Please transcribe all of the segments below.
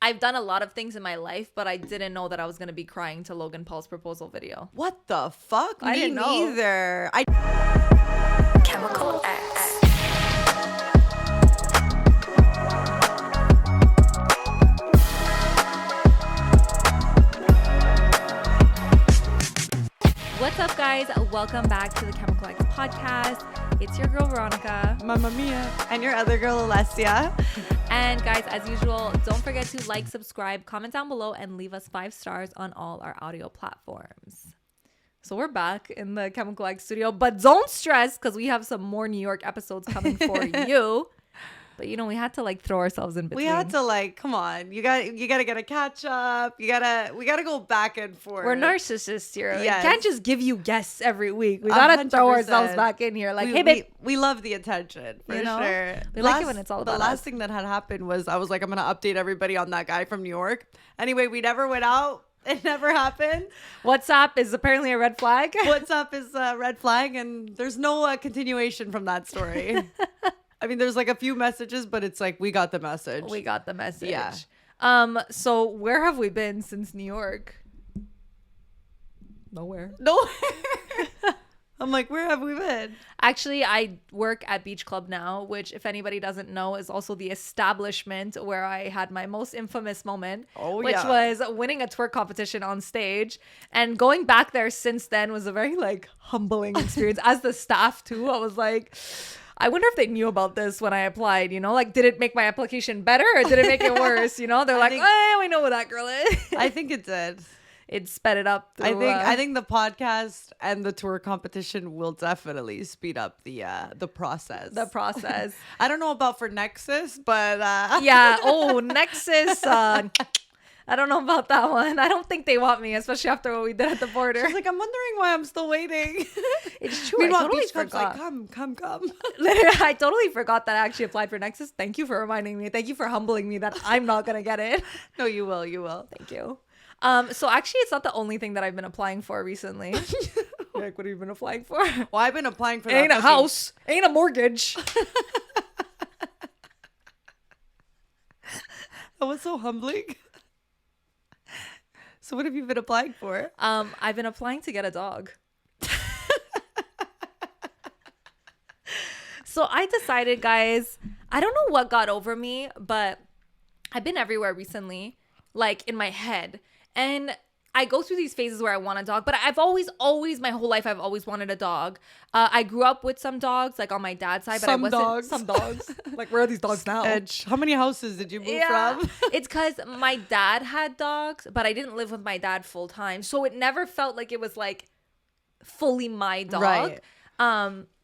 I've done a lot of things in my life, but I didn't know that I was going to be crying to Logan Paul's proposal video. What the fuck? I didn't know. Neither. Chemical X. What's up, guys? Welcome back to the Chemical X podcast. It's your girl, Veronica. Mamma mia. And your other girl, Alessia. And guys, as usual, don't forget to like, subscribe, comment down below, and leave us 5 stars on all our audio platforms. So we're back in the Chemical X studio, but don't stress because we have some more New York episodes coming for you. But you know, we had to like throw ourselves in between. We had to like, come on. You gotta get a catch up. We gotta go back and forth. We're narcissists here. Yes. We can't just give you guests every week. We gotta 100%. throw ourselves back in here. Like, hey, babe. We love the attention, for sure. We like it when it's all about The last us. thing that had happened was I was like, I'm gonna update everybody on that guy from New York. Anyway, we never went out. It never happened. WhatsApp is apparently a red flag. WhatsApp is a red flag, and there's no continuation from that story. I mean, there's like a few messages, but it's like, we got the message. We got the message. Yeah. So where have we been since New York? Nowhere. I'm like, where have we been? Actually, I work at Beach Club now, which, if anybody doesn't know, is also the establishment where I had my most infamous moment, which was winning a twerk competition on stage. And going back there since then was a very like humbling experience. As the staff too, I was like, I wonder if they knew about this when I applied, you know, like, did it make my application better or did it make it worse? You know, they're like, we know who that girl is. I think it did. It sped it up. Through, I think the podcast and the tour competition will definitely speed up the process. The process. I don't know about for Nexus, but yeah. Oh, Nexus. I don't know about that one. I don't think they want me, especially after what we did at the border. She's like, I'm wondering why I'm still waiting. It's true. Meanwhile, I totally Beach Club's forgot. like, come. Literally, I totally forgot that I actually applied for Nexus. Thank you for reminding me. Thank you for humbling me that I'm not gonna get it. No, you will. Thank you. So actually, it's not the only thing that I've been applying for recently. Like, what have you been applying for? Well, I've been applying for. Ain't a house. Ain't a mortgage. That was so humbling. So what have you been applying for? I've been applying to get a dog. So I decided, guys, I don't know what got over me, but I've been everywhere recently, like in my head. And I go through these phases where I want a dog, but I've always, my whole life, I've always wanted a dog. I grew up with some dogs, like on my dad's side, but Some some dogs. Like, where are these dogs now? Edge. How many houses did you move from? It's because my dad had dogs, but I didn't live with my dad full time. So it never felt like it was like fully my dog. Right.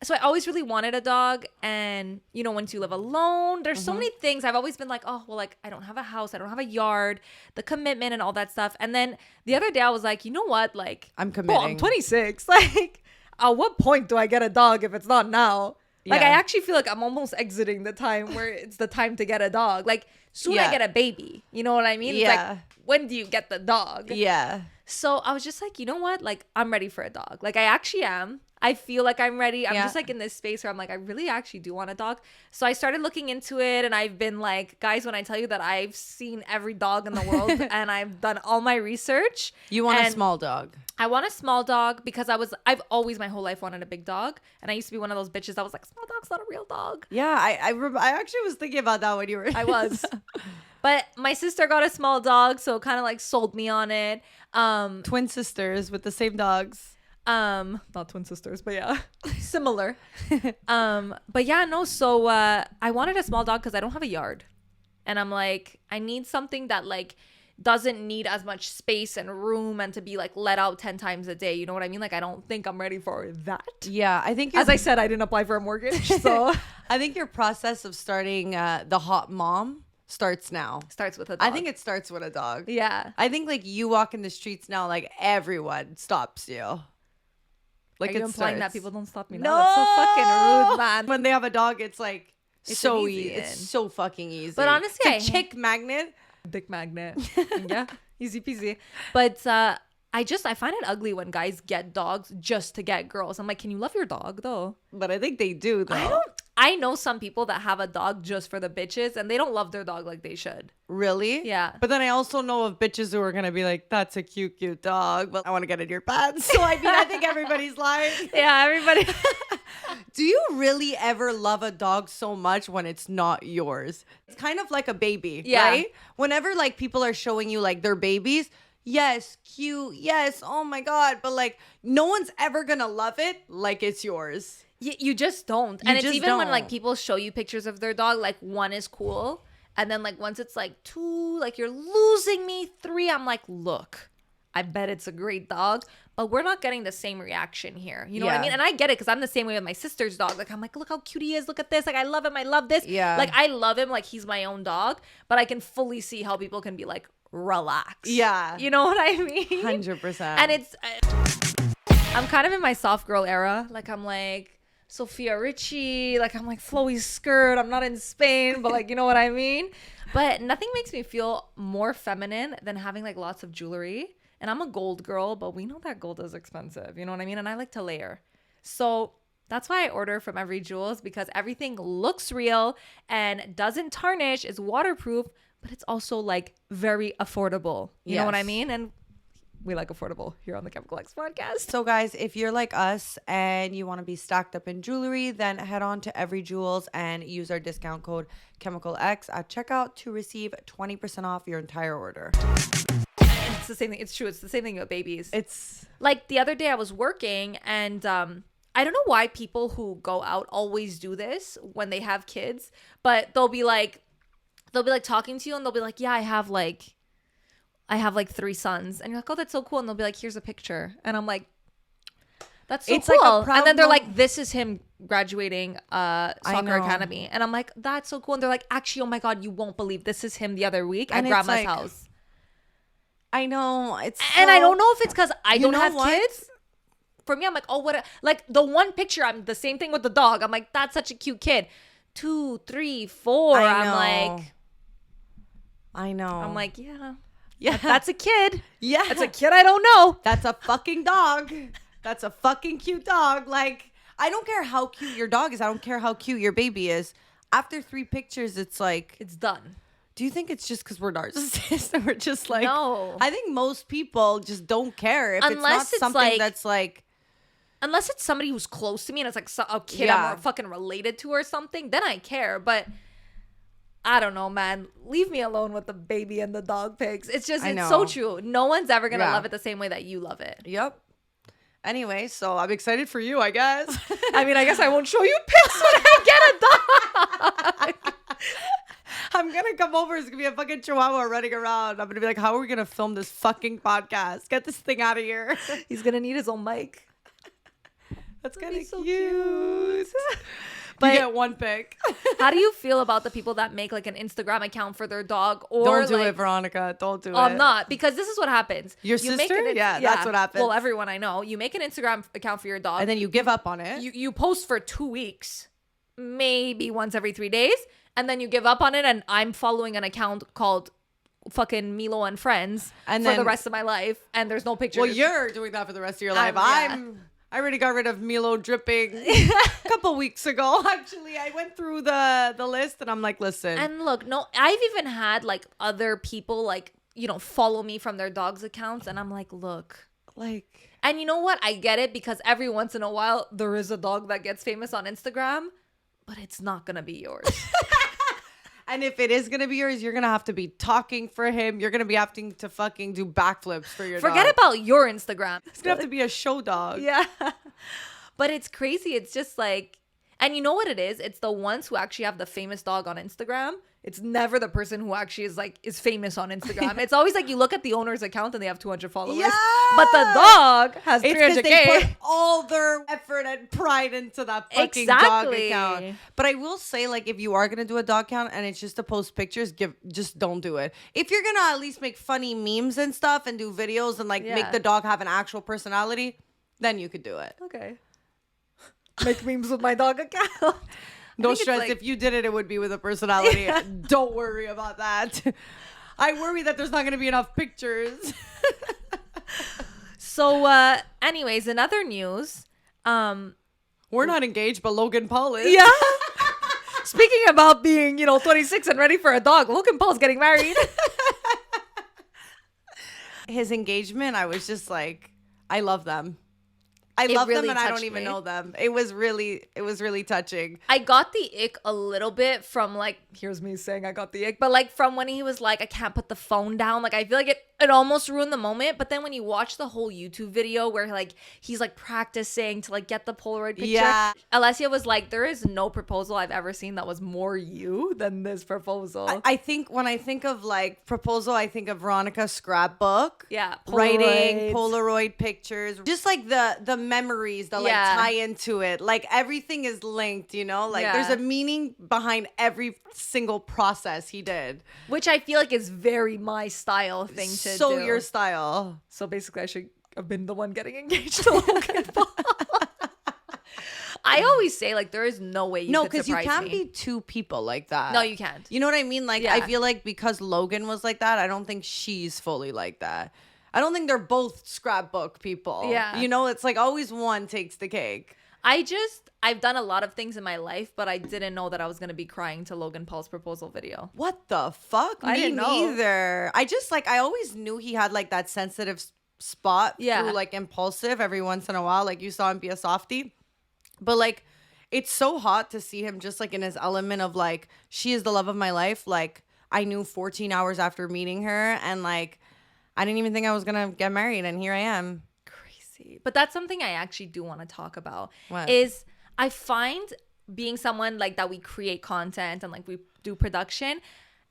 So I always really wanted a dog. And, you know, once you live alone, there's so many things. I've always been like, oh, well, like, I don't have a house. I don't have a yard, the commitment and all that stuff. And then the other day I was like, you know what? Like, I'm committing. I'm 26. Like, at what point do I get a dog if it's not now? Like, Yeah. I actually feel like I'm almost exiting the time where it's the time to get a dog. Like, soon I get a baby. You know what I mean? It's like, when do you get the dog? Yeah. So I was just like, you know what? Like, I'm ready for a dog. Like, I actually am. I feel like I'm ready. I'm just like in this space where I'm like, I really actually do want a dog. So I started looking into it, and I've been like, guys, when I tell you that I've seen every dog in the world and I've done all my research. You want a small dog? I want a small dog because I've always my whole life wanted a big dog. And I used to be one of those bitches that was like, small dog's not a real dog. Yeah, I actually was thinking about that when you were. I was. But my sister got a small dog, so it kind of like sold me on it. Twin sisters with the same dogs. Not twin sisters, but yeah, similar. But yeah, no. So I wanted a small dog because I don't have a yard, and I'm like, I need something that like doesn't need as much space and room and to be like let out 10 times a day. You know what I mean? Like, I don't think I'm ready for that. Yeah, I think as I said, I didn't apply for a mortgage, so I think your process of starting the hot mom starts now. Starts with a dog. I think it starts with a dog. Yeah. I think like you walk in the streets now, like everyone stops you. Like, are you implying that people don't stop me now? No, That's so fucking rude, man. When they have a dog, it's like It's so an easy easy. in. It's so fucking easy. But honestly, it's a chick magnet. Dick magnet. Yeah, easy peasy. But I find it ugly when guys get dogs just to get girls. I'm like, can you love your dog though? But I think they do though. I know some people that have a dog just for the bitches and they don't love their dog like they should. Really? Yeah. But then I also know of bitches who are going to be like, that's a cute dog, but I want to get in your pants. So I mean, I think everybody's lying. Yeah, everybody. Do you really ever love a dog so much when it's not yours? It's kind of like a baby, right? Whenever like people are showing you like their babies, yes, cute, yes, oh my God. But like no one's ever going to love it like it's yours. You just don't. And it's even when like people show you pictures of their dog, like one is cool. And then like once it's like 2, like you're losing me. 3, I'm like, look, I bet it's a great dog. But we're not getting the same reaction here. You know what I mean? And I get it because I'm the same way with my sister's dog. Like I'm like, look how cute he is. Look at this. Like I love him. I love this. Yeah. Like I love him like he's my own dog. But I can fully see how people can be like, relax. Yeah. You know what I mean? 100%. And it's, I'm kind of in my soft girl era. Like I'm like, Sophia Richie, like I'm like flowy skirt. I'm not in Spain, but like, you know what I mean? But nothing makes me feel more feminine than having like lots of jewelry. And I'm a gold girl, but we know that gold is expensive. You know what I mean? And I like to layer. So that's why I order from Every Jewels, because everything looks real and doesn't tarnish, is waterproof, but it's also like very affordable. You know what I mean? And we like affordable here on the Chemical X podcast. So guys, if you're like us and you want to be stocked up in jewelry, then head on to Every Jewels and use our discount code Chemical X at checkout to receive 20% off your entire order. It's the same thing. It's true. It's the same thing with babies. It's like the other day I was working and I don't know why people who go out always do this when they have kids, but they'll be like talking to you and they'll be like, yeah, I have like 3 sons. And you're like, oh, that's so cool. And they'll be like, here's a picture. And I'm like, that's so cool. Like and then they're like, this is him graduating soccer academy. And I'm like, that's so cool. And they're like, actually, oh my God, you won't believe this is him the other week at grandma's house. I know. And I don't know if it's because I don't have kids. For me, I'm like, oh, what? Like the one picture, I'm the same thing with the dog. I'm like, that's such a cute kid. 2, 3, 4. I know. I'm like, yeah, that's a kid. Yeah, that's a kid I don't know. That's a fucking dog. That's a fucking cute dog. Like, I don't care how cute your dog is. I don't care how cute your baby is. After 3 pictures, it's like, it's done. Do you think it's just because we're narcissists and we're just like, no? I think most people just don't care if it's not something like, that's like, unless it's somebody who's close to me and it's like a kid I'm fucking related to or something, then I care. But I don't know, man. Leave me alone with the baby and the dog pics. It's just, it's so true. No one's ever gonna love it the same way that you love it. Yep. Anyway, so I'm excited for you, I guess. I mean, I guess I won't show you pics when I get a dog. I'm going to come over. It's going to be a fucking chihuahua running around. I'm going to be like, how are we going to film this fucking podcast? Get this thing out of here. He's going to need his own mic. That's kind of so cute. But you get 1 pic. How do you feel about the people that make like an Instagram account for their dog? Or don't do it, Veronica. Don't do it. I'm not, because this is what happens. Your sister? Yeah, that's what happens. Well, everyone I know. You make an Instagram account for your dog. And then you give up on it. You post for 2 weeks. Maybe once every 3 days. And then you give up on it. And I'm following an account called fucking Milo and Friends and for the rest of my life. And there's no pictures. Well, you're doing that for the rest of your life. I already got rid of Milo dripping a couple weeks ago. Actually, I went through the list and I'm like, listen. And look, no, I've even had like other people like, you know, follow me from their dogs' accounts. And I'm like, look, like, and you know what? I get it, because every once in a while there is a dog that gets famous on Instagram, but it's not going to be yours. And if it is going to be yours, you're going to have to be talking for him. You're going to be having to fucking do backflips for your dog. Forget about your Instagram. It's going to have to be a show dog. Yeah. But it's crazy. It's just like, and you know what it is? It's the ones who actually have the famous dog on Instagram. It's never the person who actually is famous on Instagram. It's always like you look at the owner's account and they have 200 followers. Yeah! But the dog has 300K. They put all their effort and pride into that fucking dog account. But I will say, like, if you are going to do a dog account and it's just to post pictures, just don't do it. If you're going to at least make funny memes and stuff and do videos and like make the dog have an actual personality, then you could do it. Okay. Make memes with my dog account. No stress. Like, if you did it, it would be with a personality. Don't worry about that. I worry that there's not going to be enough pictures. So, anyways, in other news, we're not engaged, but Logan Pauls is. Yeah. Speaking about being, 26 and ready for a dog, Logan Paul's getting married. His engagement, I was just like, I love them. I love them and I don't even know them. It was really touching. I got the ick a little bit from like, here's me saying I got the ick, but like from when he was like, I can't put the phone down. Like, I feel like it almost ruined the moment. But then when you watch the whole YouTube video where like he's like practicing to like get the Polaroid picture, Alessia was like, there is no proposal I've ever seen that was more you than this proposal. I think when I think of like proposal, I think of Veronica's scrapbook. Yeah. Writing, Polaroid pictures, just like the memories that like tie into it. Like everything is linked, like there's a meaning behind every single process he did. Which I feel like is very my style thing to do. So your style. So basically I should have been the one getting engaged to Logan Paul. I always say like there is no way you could surprise me. No, because you can't be two people like that. No, you can't. You know what I mean? Like I feel like because Logan was like that, I don't think she's fully like that. I don't think they're both scrapbook people. Yeah. It's like always one takes the cake. I've done a lot of things in my life, but I didn't know that I was going to be crying to Logan Paul's proposal video. What the fuck? I didn't know. Neither. I always knew he had like that sensitive spot through like Impulsive every once in a while. Like you saw him be a softie. But like, it's so hot to see him just like in his element of like, she is the love of my life. Like I knew 14 hours after meeting her and like, I didn't even think I was going to get married, and here I am. Crazy. But that's something I actually do want to talk about. What? Is I find being someone like that we create content and like we do production,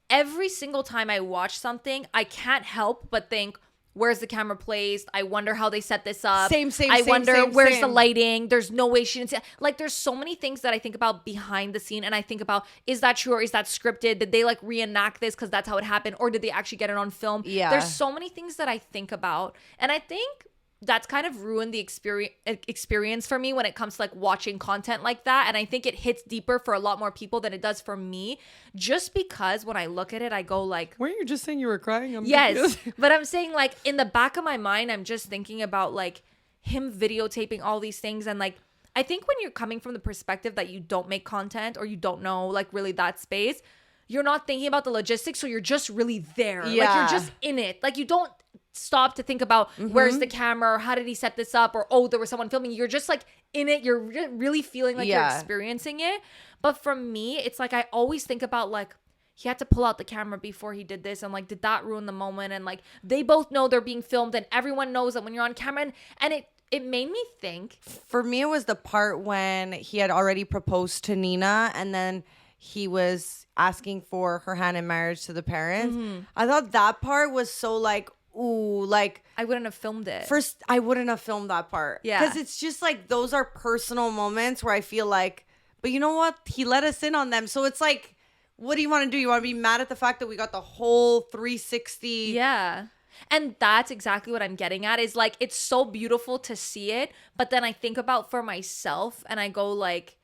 every single time I watch something, I can't help but think, where's the camera placed? I wonder how they set this up. I wonder where's the lighting? There's no way she didn't see it. Like there's so many things that I think about behind the scene, and I think about, is that true or is that scripted? Did they like reenact this because that's how it happened, or did they actually get it on film? Yeah. There's so many things that I think about, and I think that's kind of ruined the experience for me when it comes to like watching content like that. And I think it hits deeper for a lot more people than it does for me, just because when I look at it, I go like, weren't you just saying you were crying? Yes. But I'm saying like in the back of my mind, I'm just thinking about like him videotaping all these things. And like, I think when you're coming from the perspective that you don't make content or you don't know like really that space, you're not thinking about the logistics. So you're just really there. Yeah. Like you're just in it. Like you don't stop to think about where's the camera or how did he set this up or there was someone filming. You're just like in it. You're really feeling like you're experiencing it. But for me, it's like I always think about like he had to pull out the camera before he did this, and like did that ruin the moment? And like they both know they're being filmed and everyone knows that when you're on camera, and it made me think. For me, it was the part when he had already proposed to Nina and then he was asking for her hand in marriage to the parents. I thought that part was so like, ooh, like I wouldn't have filmed it. First, I wouldn't have filmed that part. Yeah. Because it's just like those are personal moments where I feel like, but you know what? He let us in on them. So it's like, what do you want to do? You want to be mad at the fact that we got the whole 360? Yeah. And that's exactly what I'm getting at, is like, it's so beautiful to see it. But then I think about for myself and I go like,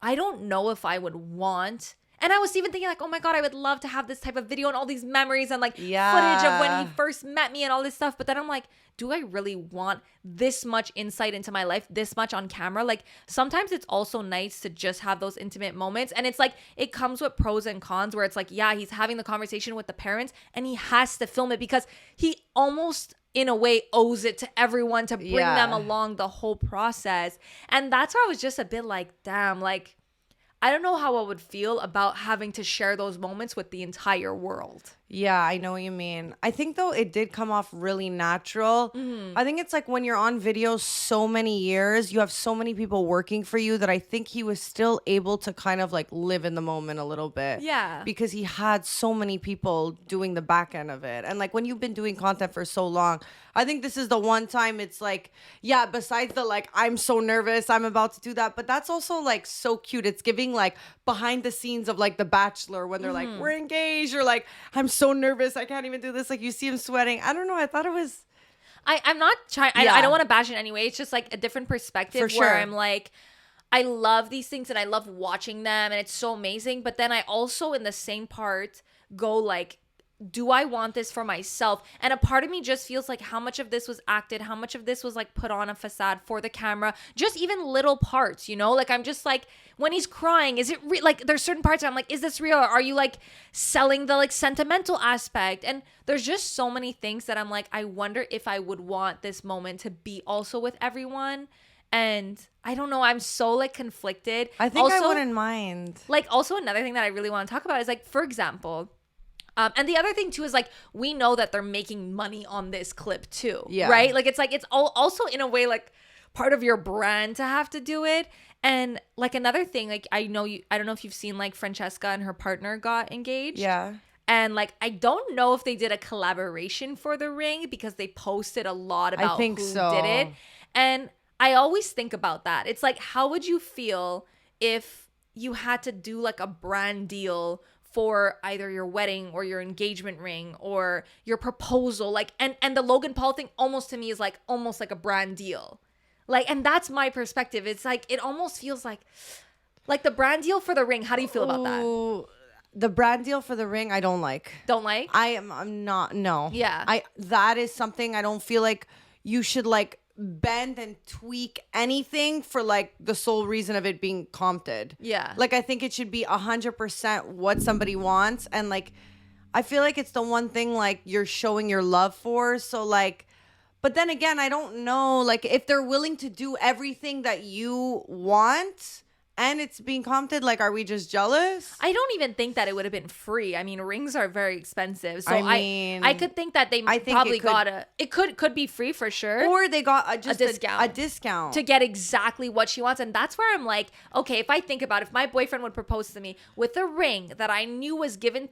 I don't know if I would want. And I was even thinking like, oh my God, I would love to have this type of video and all these memories and like footage of when he first met me and all this stuff. But then I'm like, do I really want this much insight into my life, this much on camera? Like sometimes it's also nice to just have those intimate moments. And it's like, it comes with pros and cons where it's like, yeah, he's having the conversation with the parents and he has to film it because he almost in a way owes it to everyone to bring them along the whole process. And that's where I was just a bit like, damn, like, I don't know how I would feel about having to share those moments with the entire world. Yeah, I know what you mean. I think though it did come off really natural. I think it's like when you're on video so many years, you have so many people working for you that I think he was still able to kind of like live in the moment a little bit. Yeah. Because he had so many people doing the back end of it. And like when you've been doing content for so long, I think this is the one time it's like, yeah, besides the like, I'm so nervous, I'm about to do that. But that's also like so cute. It's giving like behind the scenes of like The Bachelor when they're like, we're engaged, or like, I'm so nervous, I can't even do this. Like you see him sweating. I don't know. I thought it was. I'm not trying. I don't want to bash it anyway. It's just like a different perspective. For sure. Where I'm like, I love these things and I love watching them and it's so amazing. But then I also in the same part go like, do I want this for myself? And a part of me just feels like how much of this was acted, how much of this was like put on a facade for the camera, just even little parts, you know? Like I'm just like, when he's crying, is it like there's certain parts I'm like, is this real? Or are you like selling the like sentimental aspect? And there's just so many things that I'm like, I wonder if I would want this moment to be also with everyone. And I don't know, I'm so like conflicted. I think also, I wouldn't mind. Like also another thing that I really want to talk about is like, for example, and the other thing too is like, we know that they're making money on this clip too, right? Like it's also in a way like part of your brand to have to do it. And like another thing, like I don't know if you've seen like Francesca and her partner got engaged. Yeah. And like, I don't know if they did a collaboration for the ring because they posted a lot about who did it. And I always think about that. It's like, how would you feel if you had to do like a brand deal for either your wedding or your engagement ring or your proposal? Like, and the Logan Paul thing almost to me is like almost like a brand deal. Like, and that's my perspective. It's like, it almost feels like the brand deal for the ring. How do you feel about that? The brand deal for the ring, I don't like. Don't like? I'm not, no. Yeah. That is something I don't feel like you should like bend and tweak anything for like the sole reason of it being comped. Yeah. Like I think it should be 100% what somebody wants. And like, I feel like it's the one thing like you're showing your love for. So like, but then again, I don't know, like if they're willing to do everything that you want and it's being comped, like, are we just jealous? I don't even think that it would have been free. I mean, rings are very expensive. So I could think that they probably it could be free for sure. Or they got a discount. A discount. To get exactly what she wants. And that's where I'm like, okay, if I think about it, if my boyfriend would propose to me with a ring that I knew was given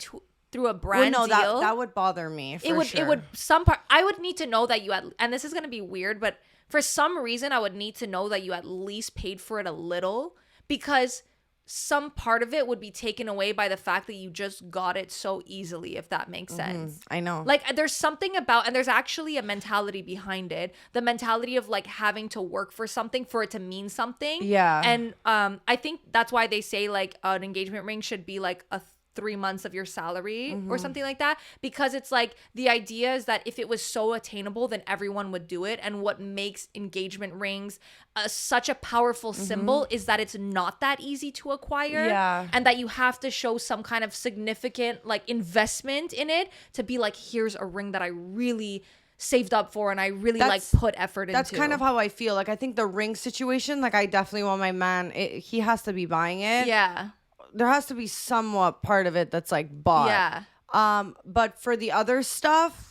through a brand deal. That would bother me for sure. It would I would need to know that you had, and this is going to be weird, but for some reason I would need to know that you at least paid for it a little, because some part of it would be taken away by the fact that you just got it so easily, if that makes sense. I know. Like there's something about, and there's actually a mentality behind it, the mentality of like having to work for something for it to mean something. Yeah. And I think that's why they say like an engagement ring should be like 3 months of your salary or something like that, because it's like the idea is that if it was so attainable, then everyone would do it. And what makes engagement rings such a powerful symbol is that it's not that easy to acquire, and that you have to show some kind of significant like investment in it to be like, here's a ring that I really saved up for and I really like put effort into. That's kind of how I feel. Like I think the ring situation, like I definitely want my man, he has to be buying it. Yeah. There has to be somewhat part of it that's like bought. Yeah. But for the other stuff,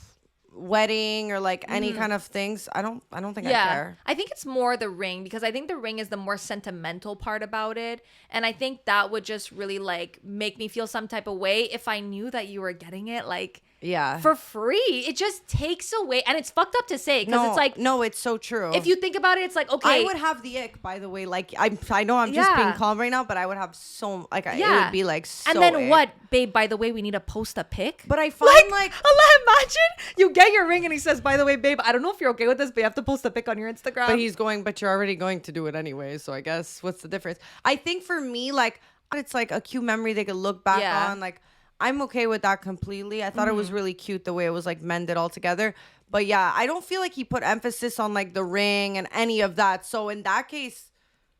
wedding or like any kind of things, I don't think I care. I think it's more the ring, because I think the ring is the more sentimental part about it. And I think that would just really like make me feel some type of way if I knew that you were getting it like for free. It just takes away, and it's fucked up to say, because it's like, no, it's so true. If you think about it, it's like, okay, I would have the ick, by the way. Like I know I'm just being calm right now, but I would have so like it would be like so. And then ick. what, babe? By the way, we need to post a pic. But I find like imagine you get your ring and he says, by the way, babe, I don't know if you're okay with this, but you have to post a pic on your Instagram. But you're already going to do it anyway, so I guess what's the difference? I think for me, like it's like a cute memory they could look back on. Like I'm okay with that completely. I thought it was really cute the way it was like mended all together. But yeah, I don't feel like he put emphasis on like the ring and any of that. So in that case,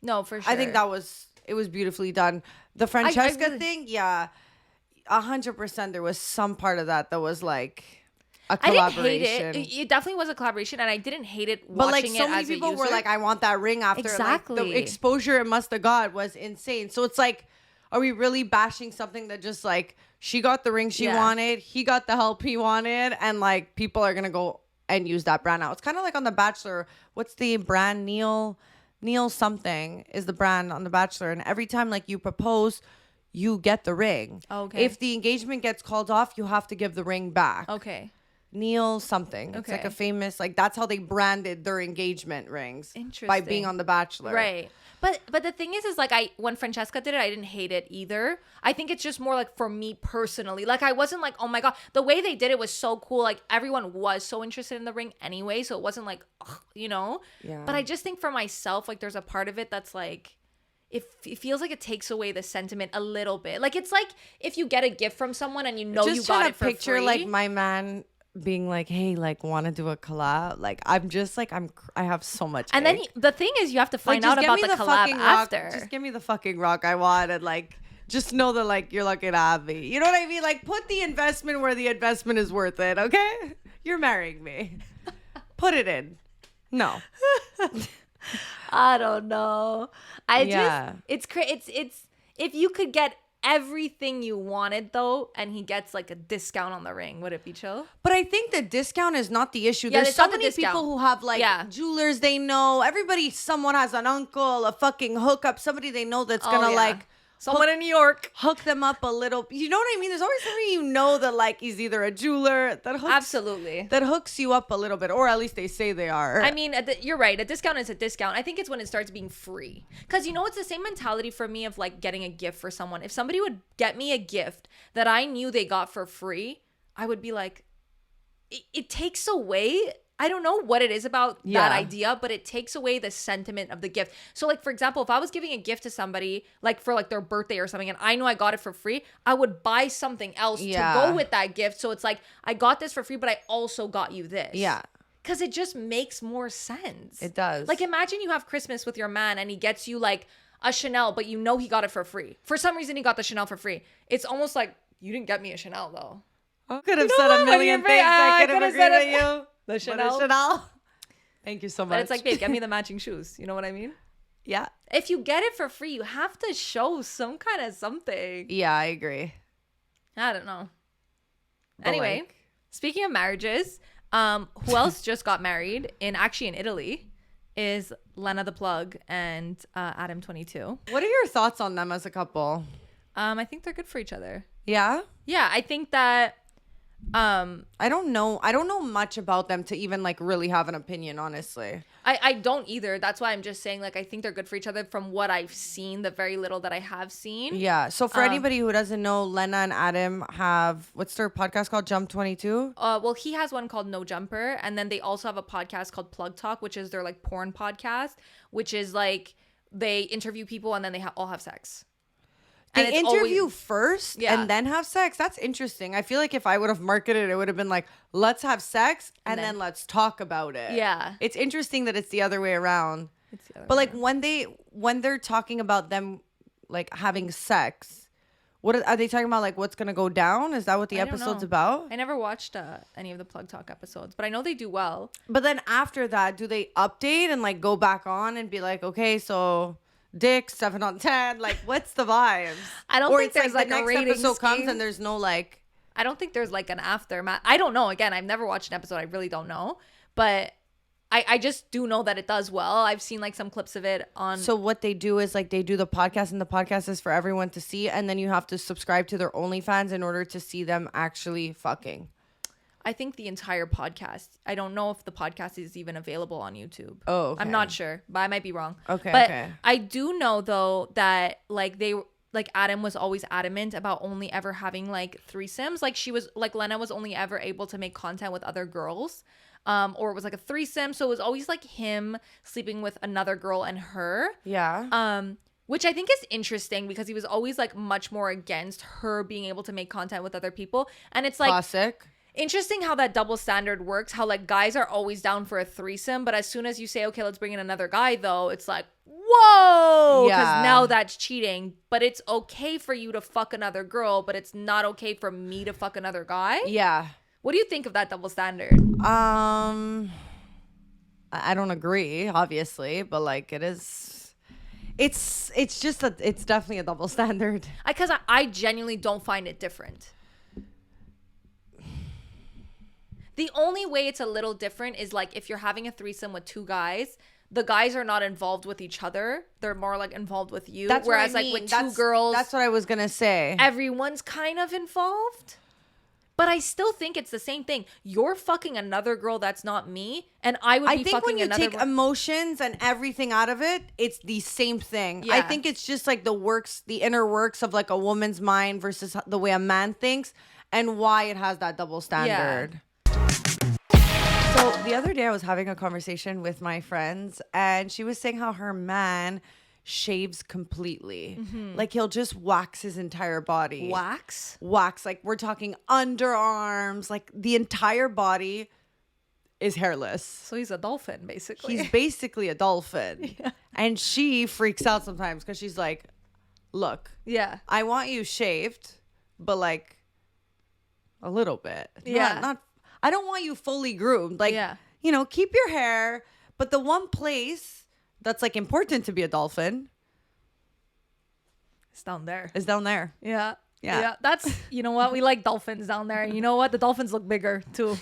no, for sure. I think it was beautifully done. The Francesca thing, 100%. There was some part of that was like a collaboration. I didn't hate it. It definitely was a collaboration, and I didn't hate it watching but like so it many as people a user. were like, I want that ring after. Exactly. Like, the exposure it must have got was insane. So it's like, are we really bashing something that just like she got the ring she wanted, he got the help he wanted, and like people are gonna go and use that brand now? It's kind of like on The Bachelor. What's the brand? Neil something is the brand on The Bachelor, and every time like you propose, you get the ring. Okay. If the engagement gets called off, you have to give the ring back. Okay. Neil something. Okay. It's like a famous, like that's how they branded their engagement rings. Interesting. By being on The Bachelor. Right. But the thing is like when Francesca did it, I didn't hate it either. I think it's just more like for me personally. Like I wasn't like, oh my God, the way they did it was so cool. Like everyone was so interested in the ring anyway. So it wasn't like, ugh, you know? Yeah. But I just think for myself, like there's a part of it that's like, it feels like it takes away the sentiment a little bit. Like, it's like if you get a gift from someone and you know just you got it for picture free. like my man being like, hey, like, want to do a collab? Like, I'm just like, I have so much. And then the thing is, you have to find out about the collab after. Just give me the fucking rock I want, and like, just know that like you're lucky to have me. You know what I mean? Like, put the investment where the investment is worth it. Okay, you're marrying me. Put it in. No. I don't know. It's if you could get everything you wanted though, and he gets like a discount on the ring, would it be chill? But I think the discount is not the issue. Yeah, there's so many people who have like jewelers they know. Someone has an uncle, a fucking hookup, somebody they know that's gonna like someone in New York hook them up a little. You know what I mean? There's always somebody you know that like is either a jeweler that hooks you up a little bit, or at least they say they are. I mean, you're right. A discount is a discount. I think it's when it starts being free, because you know it's the same mentality for me of like getting a gift for someone. If somebody would get me a gift that I knew they got for free, I would be like, it takes away. I don't know what it is about that idea, but it takes away the sentiment of the gift. So like, for example, if I was giving a gift to somebody like for like their birthday or something, and I know I got it for free, I would buy something else to go with that gift. So it's like, I got this for free, but I also got you this. Yeah. Because it just makes more sense. It does. Like, imagine you have Christmas with your man and he gets you like a Chanel, but you know he got it for free. For some reason, he got the Chanel for free. It's almost like, you didn't get me a Chanel though. I could have said a million things. I could have agreed with you. The Chanel. Thank you so much. But it's like, babe, get me the matching shoes. You know what I mean? Yeah. If you get it for free, you have to show some kind of something. Yeah, I agree. I don't know. Anyway, speaking of marriages, who else just got married in Italy is Lena The Plug and Adam 22. What are your thoughts on them as a couple? I think they're good for each other. Yeah? Yeah, I think that I don't know much about them to even like really have an opinion, honestly. I don't either. That's why I'm just saying, like, I think they're good for each other from what I've seen, the very little that I have seen. Yeah. So for anybody who doesn't know, Lena and Adam have, what's their podcast called? Jump 22? Well, he has one called No Jumper, and then they also have a podcast called Plug Talk, which is their like porn podcast, which is like they interview people and then they all have sex. They interview first and then have sex? That's interesting. I feel like if I would have marketed it, it would have been like, let's have sex and then let's talk about it. Yeah. It's interesting that it's the other way around. But like when they're talking about them like having sex, what are they talking about? Like what's going to go down? Is that what the episode's about? I never watched any of the Plug Talk episodes, but I know they do well. But then after that, do they update and like go back on and be like, okay, so... Dick 7 on 10, like what's the vibes? I don't think there's like the a next rating episode scheme. comes and there's no like. I don't think there's like an aftermath. I don't know. Again, I've never watched an episode. I really don't know, but I just do know that it does well. I've seen like some clips of it on. So what they do is like they do the podcast, and the podcast is for everyone to see, and then you have to subscribe to their OnlyFans in order to see them actually fucking. I think the entire podcast. I don't know if the podcast is even available on YouTube. Oh, okay. I'm not sure, but I might be wrong. Okay, but okay. I do know though that like Adam was always adamant about only ever having like threesomes. Like Lena was only ever able to make content with other girls, or it was like a threesome. So it was always like him sleeping with another girl and her. Yeah. Which I think is interesting because he was always like much more against her being able to make content with other people, and it's like classic. Interesting how that double standard works, how like guys are always down for a threesome, but as soon as you say, okay, let's bring in another guy though, it's like, whoa, because now that's cheating. But it's okay for you to fuck another girl, but it's not okay for me to fuck another guy. Yeah. What do you think of that double standard? I don't agree, obviously, but like it is, it's definitely a double standard. Because I genuinely don't find it different. The only way it's a little different is like if you're having a threesome with two guys, the guys are not involved with each other. They're more like involved with you. That's whereas what I mean. Like with two girls, that's what I was gonna say. Everyone's kind of involved. But I still think it's the same thing. You're fucking another girl that's not me, and I would be fucking another. I think when you take emotions and everything out of it, it's the same thing. Yeah. I think it's just like the inner works of like a woman's mind versus the way a man thinks, and why it has that double standard. Yeah. So the other day I was having a conversation with my friends, and she was saying how her man shaves completely. Like he'll just wax his entire body. Wax? Like we're talking underarms, like the entire body is hairless. So he's a dolphin, basically. He's basically a dolphin. Yeah. And she freaks out sometimes because she's like, look, I want you shaved, but like a little bit. Not I don't want you fully groomed. Like, you know, keep your hair, but the one place that's like important to be a dolphin is down there. Yeah. That's, you know what? We like dolphins down there. And you know what? The dolphins look bigger too.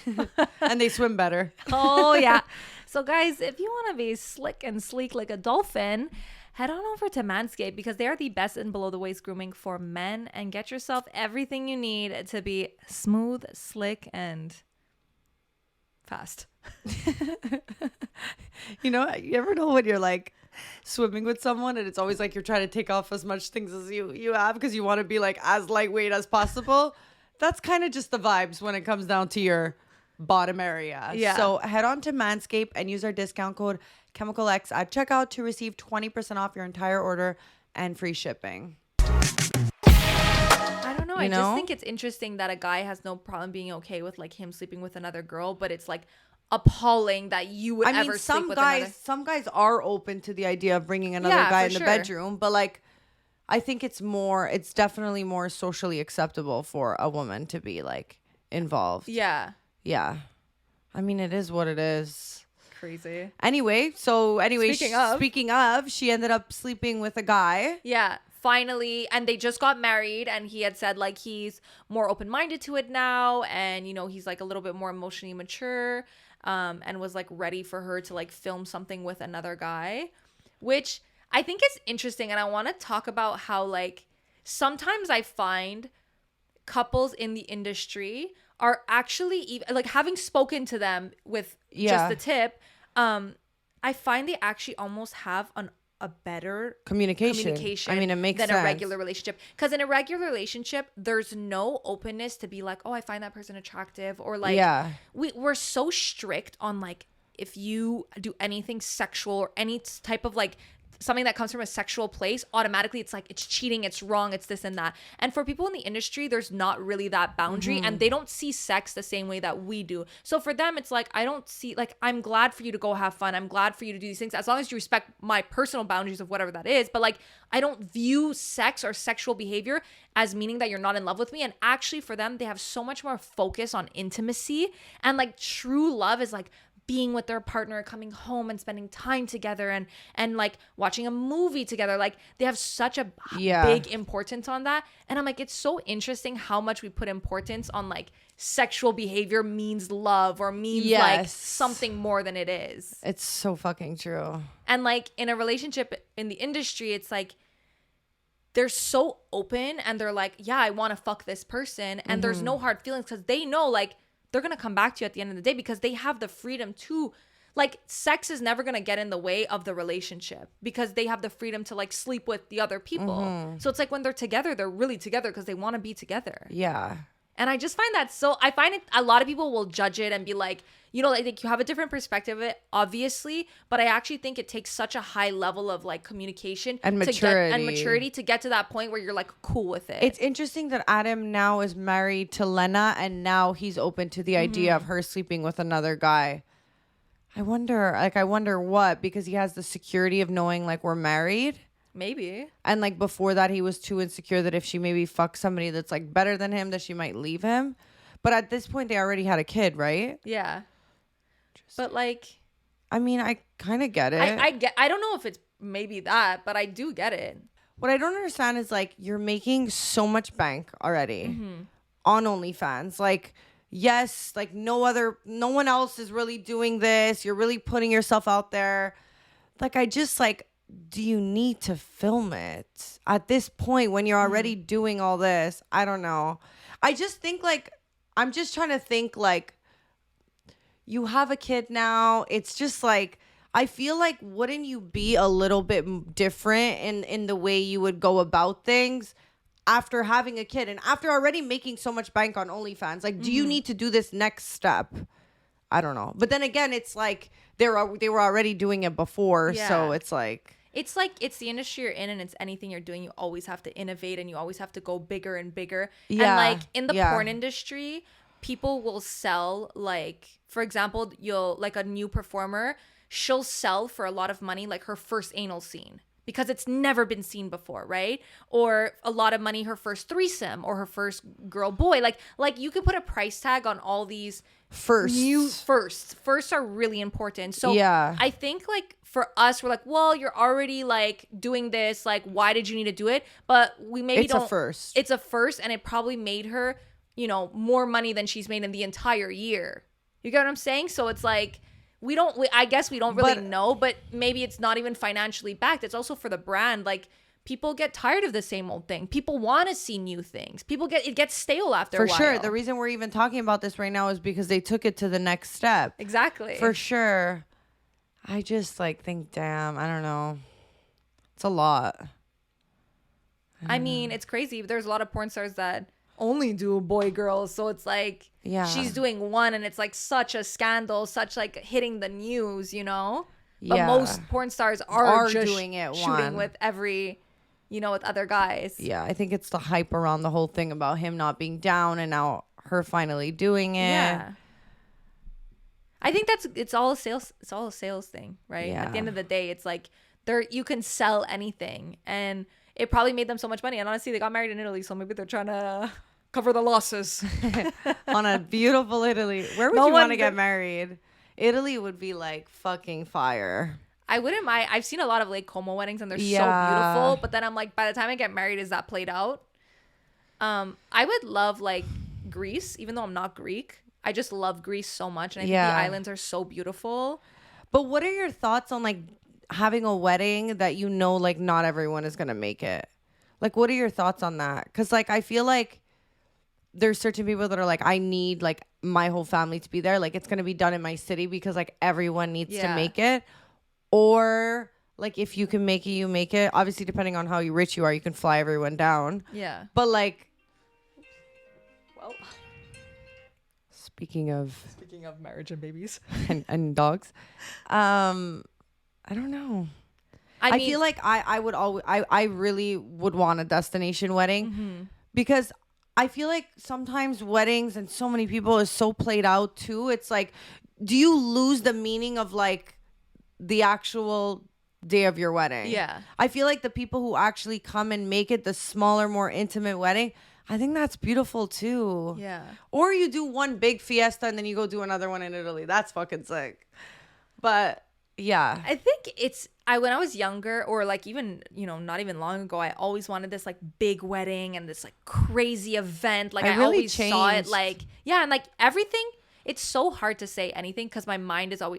And they swim better. Oh, yeah. So guys, if you want to be slick and sleek like a dolphin, head on over to Manscaped because they are the best in below the waist grooming for men, and get yourself everything you need to be smooth, slick, and fast. You know, you ever know when you're like swimming with someone and it's always like you're trying to take off as much things as you have because you want to be like as lightweight as possible? That's kind of just the vibes when it comes down to your bottom area. Yeah. So head on to Manscaped and use our discount code ChemicalX at checkout to receive 20% off your entire order and free shipping. I don't know. I just think it's interesting that a guy has no problem being okay with like him sleeping with another girl, but it's like appalling that you would ever sleep with another. Some guys are open to the idea of bringing another guy in the bedroom, but like I think it's definitely more socially acceptable for a woman to be like involved. Yeah. I mean, it is what it is. Crazy. Anyway, speaking of, she ended up sleeping with a guy. Yeah. Finally, and they just got married, and he had said like he's more open-minded to it now, and you know he's like a little bit more emotionally mature, and was like ready for her to like film something with another guy, which I think is interesting. And I want to talk about how like sometimes I find couples in the industry are actually even like, having spoken to them with just the tip, I find they actually almost have a better communication. I mean, it makes sense. Than a regular relationship. Because in a regular relationship, there's no openness to be like, oh, I find that person attractive, or like, we're so strict on like, if you do anything sexual or any type of like something that comes from a sexual place, automatically it's like it's cheating, it's wrong, it's this and that. And for people in the industry, there's not really that boundary, and they don't see sex the same way that we do. So for them, it's like, I don't see, like, I'm glad for you to go have fun, I'm glad for you to do these things, as long as you respect my personal boundaries of whatever that is. But like, I don't view sex or sexual behavior as meaning that you're not in love with me. And actually for them, they have so much more focus on intimacy, and like true love is like being with their partner, coming home and spending time together, and like watching a movie together. Like they have such a big importance on that. And I'm like, it's so interesting how much we put importance on like sexual behavior means love or means like something more than it is. It's so fucking true. And like in a relationship in the industry, it's like they're so open and they're like, yeah, I want to fuck this person. And there's no hard feelings because they know like they're going to come back to you at the end of the day, because they have the freedom to, like, sex is never going to get in the way of the relationship because they have the freedom to like sleep with the other people. So it's like when they're together, they're really together because they want to be together. Yeah. And I just find that I find it, a lot of people will judge it and be like, you know, like you have a different perspective of it, obviously, but I actually think it takes such a high level of like communication and maturity to get to that point where you're like cool with it. It's interesting that Adam now is married to Lena, and now he's open to the idea of her sleeping with another guy. I wonder what, because he has the security of knowing like we're married. Maybe. And like before that, he was too insecure that if she maybe fucks somebody that's like better than him, that she might leave him. But at this point, they already had a kid, right? Yeah. But like, I mean, I kind of get it. I don't know if it's maybe that, but I do get it. What I don't understand is like, you're making so much bank already on OnlyFans. Like, yes, like no one else is really doing this. You're really putting yourself out there. Like, I just like, do you need to film it at this point when you're already doing all this? I don't know. I just think like, I'm just trying to think like, you have a kid now. It's just like, I feel like, wouldn't you be a little bit different in the way you would go about things after having a kid and after already making so much bank on OnlyFans? Like, do you need to do this next step? I don't know. But then again, it's like they were already doing it before. Yeah. So it's like, it's like, it's the industry you're in, and it's anything you're doing. You always have to innovate, and you always have to go bigger and bigger. Yeah. And like in the porn industry, people will sell, like, for example, like a new performer, she'll sell for a lot of money, like her first anal scene, because it's never been seen before, right? Or a lot of money, her first threesome, or her first girl boy. Like you could put a price tag on all these firsts are really important. So yeah, I think like for us, we're like, well, you're already like doing this, like why did you need to do it? But we maybe don't. It's a first, and it probably made her, you know, more money than she's made in the entire year. You get what I'm saying? So it's like, I guess we don't really know, but maybe it's not even financially backed. It's also for the brand. Like, people get tired of the same old thing. People want to see new things. It gets stale after a while. For sure. The reason we're even talking about this right now is because they took it to the next step. Exactly. For sure. I just like think, damn, I don't know. It's a lot. I mean, it's crazy. There's a lot of porn stars that only do boy girls, so it's like, yeah, she's doing one, and it's like such a scandal, such like hitting the news, you know. But most porn stars are just doing it, shooting with every, you know, with other guys. Yeah, I think it's the hype around the whole thing about him not being down, and now her finally doing it. Yeah, I think it's all a sales thing, right? Yeah. At the end of the day, it's like you can sell anything, and it probably made them so much money. And honestly, they got married in Italy, so maybe they're trying to cover the losses. On a beautiful Italy. Where would you want to get married? Italy would be like fucking fire. I wouldn't mind. I've seen a lot of Lake Como weddings, and they're so beautiful. But then I'm like, by the time I get married, is that played out? I would love like Greece, even though I'm not Greek. I just love Greece so much, and I think the islands are so beautiful. But what are your thoughts on like having a wedding that you know like not everyone is gonna make it? Like, what are your thoughts on that? Because like I feel like there's certain people that are like, I need like my whole family to be there. Like, it's gonna be done in my city because like everyone needs to make it. Or like, if you can make it, you make it. Obviously, depending on how rich you are, you can fly everyone down. Yeah. But like, well, speaking of marriage and babies and dogs, I don't know. I feel like I really would want a destination wedding because I feel like sometimes weddings and so many people is so played out too. It's like, do you lose the meaning of like the actual day of your wedding? Yeah. I feel like the people who actually come and make it the smaller, more intimate wedding, I think that's beautiful too. Yeah. Or you do one big fiesta and then you go do another one in Italy. That's fucking sick. But yeah, I think when I was younger, or like even, you know, not even long ago, I always wanted this like big wedding and this like crazy event. Like I really always saw it like, yeah. And like everything, it's so hard to say anything because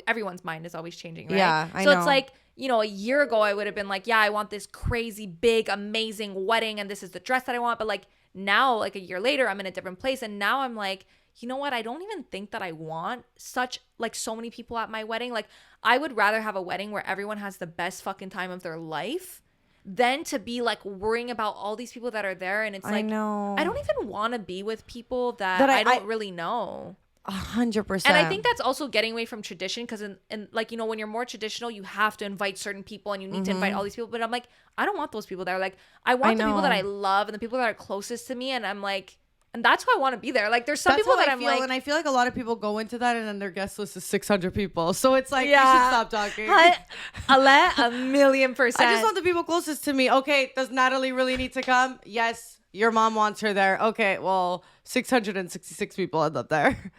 everyone's mind is always changing. Right? Yeah. I know. It's like, you know, a year ago, I would have been like, yeah, I want this crazy, big, amazing wedding. And this is the dress that I want. But like now, like a year later, I'm in a different place. And now I'm like, you know what? I don't even think that I want so many people at my wedding. Like, I would rather have a wedding where everyone has the best fucking time of their life than to be like worrying about all these people that are there. And it's like, I don't even want to be with people that I don't really know. 100%. And I think that's also getting away from tradition because in like, you know, when you're more traditional, you have to invite certain people and you need to invite all these people. But I'm like, I don't want those people there. Like, I want the people that I love and the people that are closest to me. And I'm like, and that's why I want to be there. Like, there's some people that I'm like, and I feel like a lot of people go into that and then their guest list is 600 people. So it's like, you should stop talking. A million %. I just want the people closest to me. Okay, does Natalie really need to come? Yes, your mom wants her there. Okay, well, 666 people end up there.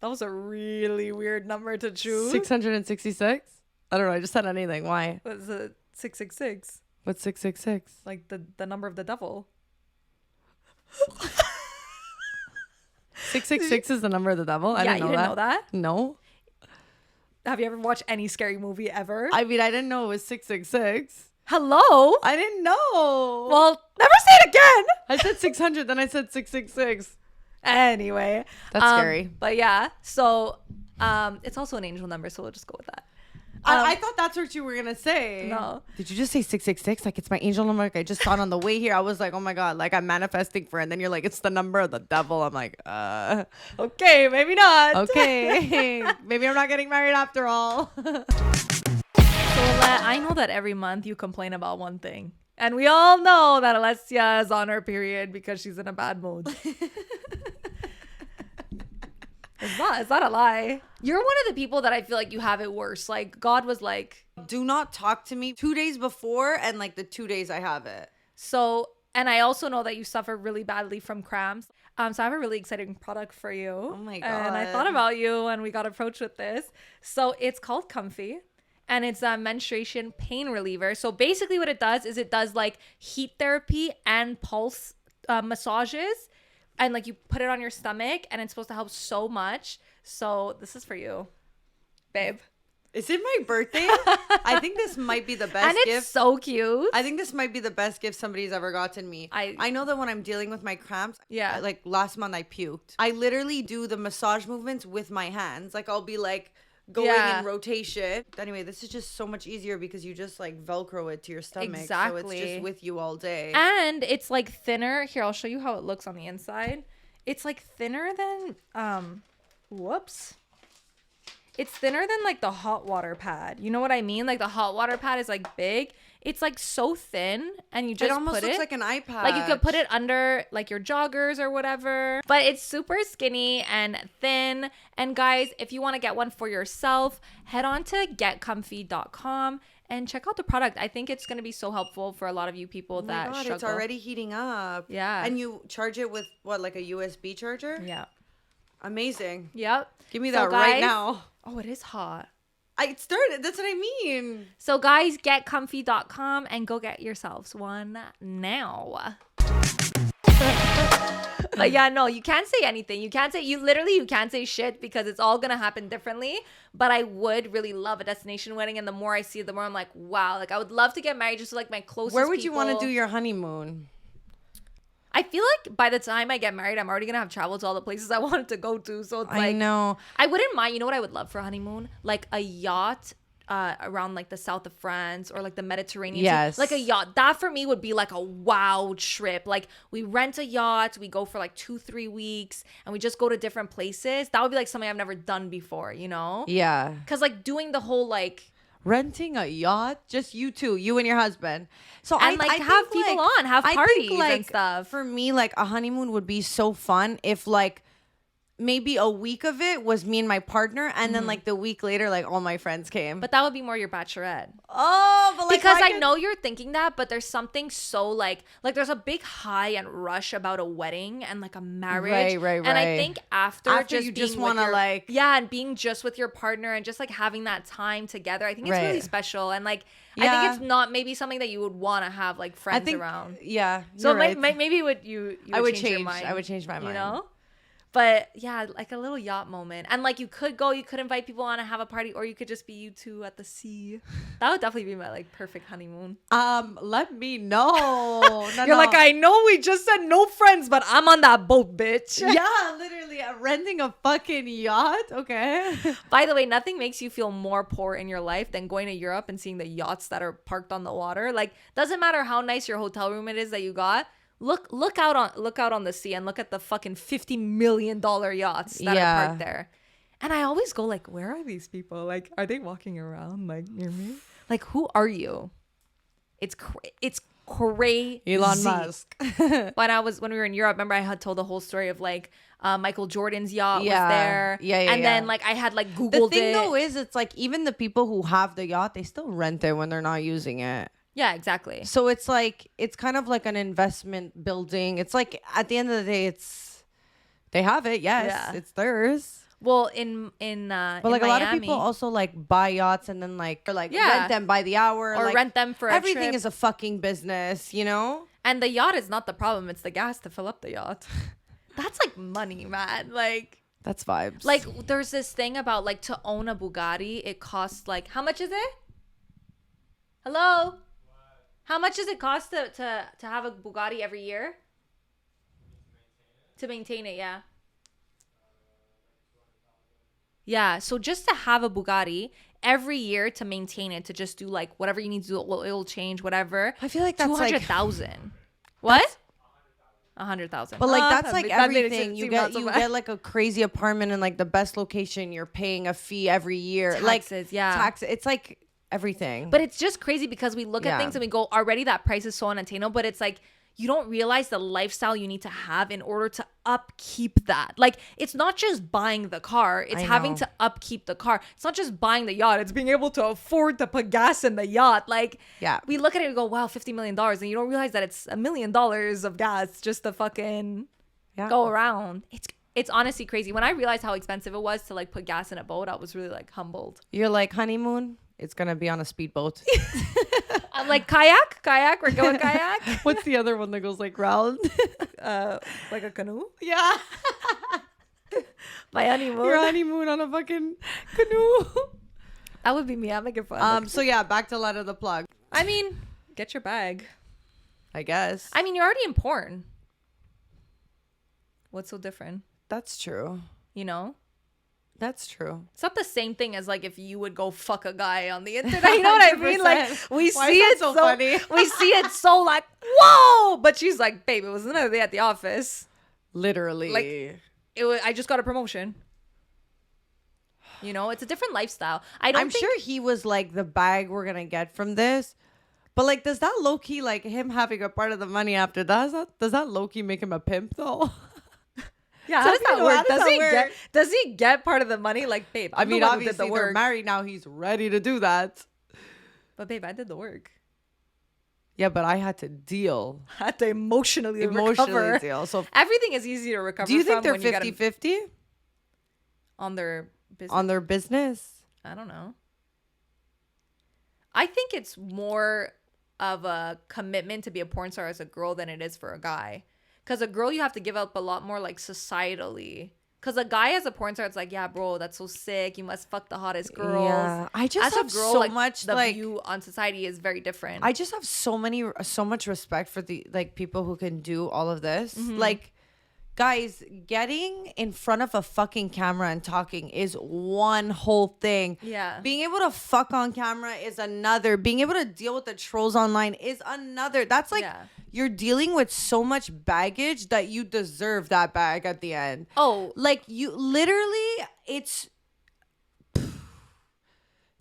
That was a really weird number to choose. 666? I don't know. I just said anything. Why? What's it? 666. What's 666? Like the number of the devil. 666 is the number of the devil. I didn't know that. No. Have you ever watched any scary movie ever? I mean, I didn't know it was 666. Hello? I didn't know. Well, never say it again. I said 600, then I said 666. Anyway. That's scary. But yeah, so it's also an angel number, so we'll just go with that. I thought that's what you were going to say. No. Did you just say 666? Like, it's my angel number? Like, I just saw it on the way here. I was like, oh my God, like I'm manifesting for it. And then you're like, it's the number of the devil. I'm like, okay, maybe not. Okay. Maybe I'm not getting married after all. So I know that every month you complain about one thing. And we all know that Alessia is on her period because she's in a bad mood. It's not a lie. You're one of the people that I feel like you have it worse. Like, God was like, do not talk to me 2 days before and like the 2 days I have it. So, and I also know that you suffer really badly from cramps. So I have a really exciting product for you. Oh my God. And I thought about you when we got approached with this. So it's called Comfy. And it's a menstruation pain reliever. So basically what it does is it does like heat therapy and pulse massages. And like you put it on your stomach and it's supposed to help so much. So this is for you, babe. Is it my birthday? I think this might be the best and gift. It's so cute. I think this might be the best gift somebody's ever gotten me. I know that when I'm dealing with my cramps, like last month I puked. I literally do the massage movements with my hands. Like I'll be like going in rotation. Anyway, this is just so much easier because you just like Velcro it to your stomach. Exactly. So it's just with you all day. And it's like thinner. Here, I'll show you how it looks on the inside. It's like thinner than, It's thinner than like the hot water pad. You know what I mean? Like the hot water pad is like big. It's like so thin and you just it almost put looks it like an iPad. Like you could put it under like your joggers or whatever. But it's super skinny and thin. And guys, if you want to get one for yourself, head on to getcomfy.com and check out the product. I think it's going to be so helpful for a lot of you people that struggle. It's already heating up. Yeah. And you charge it with what, like a USB charger? Yeah. Amazing. Yep. Give me that right now. Oh, it is hot. It started. That's what I mean. So guys, getcomfy.com and go get yourselves one now. But yeah, no, you can't say anything. You can't say shit because it's all going to happen differently. But I would really love a destination wedding. And the more I see it, the more I'm like, wow, like I would love to get married just to like my closest Where would people. you want to do your honeymoon? I feel like by the time I get married, I'm already going to have traveled to all the places I wanted to go to. So it's like, I know. I wouldn't mind. You know what I would love for a honeymoon? Like a yacht around like the south of France or like the Mediterranean. Yes. Like a yacht. That for me would be like a wow trip. Like we rent a yacht. We go for like 2-3 weeks and we just go to different places. That would be like something I've never done before, you know? Yeah. Because like doing the whole like... renting a yacht, just you two, you and your husband. So and like have people on, have parties and stuff. For me, like a honeymoon would be so fun if like maybe a week of it was me and my partner, and then like the week later, like all my friends came. But that would be more your bachelorette. Oh, but like because I know you're thinking that, but there's something so like there's a big high and rush about a wedding and like a marriage. Right. And I think after you just want to like and being just with your partner and just like having that time together, I think it's really special. And like I think it's not maybe something that you would want to have like friends around. Yeah. So maybe would you I would change your mind, I would change my mind. You know. But yeah, like a little yacht moment. And like you could invite people on and have a party, or you could just be you two at the sea. That would definitely be my like perfect honeymoon. Let me know. You're like, I know we just said no friends, but I'm on that boat, bitch. Yeah, literally renting a fucking yacht. Okay. By the way, nothing makes you feel more poor in your life than going to Europe and seeing the yachts that are parked on the water. Like, doesn't matter how nice your hotel room it is that you got. Look out on the sea and look at the fucking $50 million yachts that are parked there. And I always go like, where are these people? Like, are they walking around like near me? Like, who are you? It's crazy. Elon Musk. When we were in Europe, remember I had told the whole story of like Michael Jordan's yacht was there. And then like I had like Googled it. The thing though is it's like even the people who have the yacht, they still rent it when they're not using it. Yeah, exactly. So it's like, it's kind of like an investment building. It's like, at the end of the day, they have it. Yes, it's theirs. Well, in but like in a lot Miami, of people also like buy yachts and then like, or like rent them by the hour. Or like, rent them for everything a trip. Is a fucking business, you know? And the yacht is not the problem. It's the gas to fill up the yacht. That's like money, man. Like, that's vibes. Like there's this thing about like to own a Bugatti, it costs like, how much is it? Hello? How much does it cost to have a Bugatti every year? To maintain it, yeah. Yeah, so just to have a Bugatti every year to maintain it, to just do like whatever you need to do, oil change, whatever. I feel like that's 200,000. What? 100,000. But like that's like everything. You get like a crazy apartment in like the best location. You're paying a fee every year. Taxes, Taxes. It's like everything. But it's just crazy because we look at things and we go, already that price is so unattainable. But it's like, you don't realize the lifestyle you need to have in order to upkeep that. Like, it's not just buying the car. It's having to upkeep the car. It's not just buying the yacht. It's being able to afford to put gas in the yacht. Like, we look at it and go, wow, $50 million. And you don't realize that it's $1 million of gas just to fucking go around. It's honestly crazy. When I realized how expensive it was to like put gas in a boat, I was really like humbled. You're like, honeymoon, it's going to be on a speedboat. I'm like, kayak, we're going kayak. What's the other one that goes like round? Like a canoe? Yeah. My honeymoon. Your honeymoon on a fucking canoe. That would be me. I'm making fun. So yeah, back to Lena the Plug. I mean, get your bag. I guess. I mean, you're already in porn. What's so different? That's true. You know? That's true. It's not the same thing as like if you would go fuck a guy on the internet. You know what I mean? Like we Why see is it that so funny. We see it so like, whoa! But she's like, babe, it was another day at the office. Literally. Like I just got a promotion. You know, it's a different lifestyle. I'm sure he was like, the bag we're gonna get from this. But like, does that low key, like him having a part of the money after that, does that low key make him a pimp though? Yeah, how does that work? Does he get part of the money? Like, babe, I mean, obviously they're married now. He's ready to do that. But babe, I did the work. Yeah, but I had to deal. I had to emotionally recover. Deal. So everything is easy to recover. Do you think they're 50-50 on their business? On their business? I don't know. I think it's more of a commitment to be a porn star as a girl than it is for a guy. Because a girl, you have to give up a lot more, like, societally. Because a guy as a porn star, it's like, yeah, bro, that's so sick. You must fuck the hottest girls. Yeah, I just have so much, the view on society is very different. I just have so much respect for the, like, people who can do all of this. Mm-hmm. Like, guys, getting in front of a fucking camera and talking is one whole thing. Yeah. Being able to fuck on camera is another. Being able to deal with the trolls online is another. That's like, you're dealing with so much baggage that you deserve that bag at the end. Oh. Like, you literally, it's,